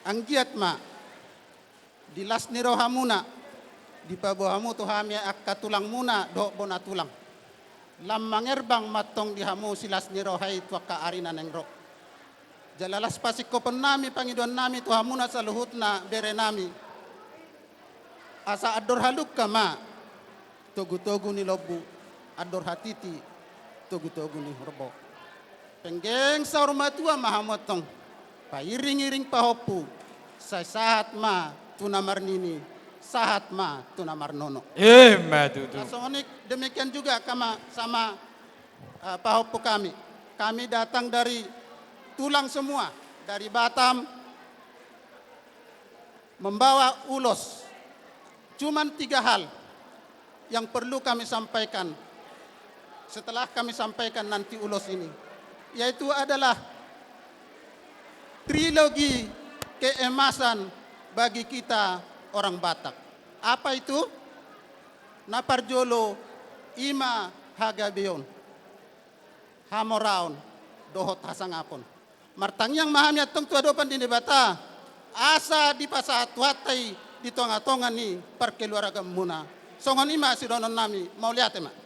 anggiat ma dilas ni rohamuna di pabuhamu tuhami akka tulang muna do bona tulang lam mangerbang matong dihamu silas ni rohai tuaka arina neng ro jalalas pasiko nami pangiduan nami tuhamuna saluhutna bere nami asa ador haluk kama togu-togu ni lobu ador hatiti togu-togu ni horbo penggeng saur matua mahamotong pairing-iring pahopu say sahat ma tuna marnini sahat ma tuna marnono Matutu. Sonik demikian juga sama pahopu kami datang dari tulang semua dari Batam membawa ulos cuman 3 hal yang perlu kami sampaikan setelah kami sampaikan nanti ulos ini, yaitu adalah trilogi keemasan bagi kita orang Batak. Apa itu? Naparjolo ima hagabeon, hamoraon, dohot hasangapon. Martang yang mahamiat tong tua dopan di Bata, asa di pasat watai di tonga-tonga ni perkeluarga muna. Songon ima si donon nami, mau lihat ema.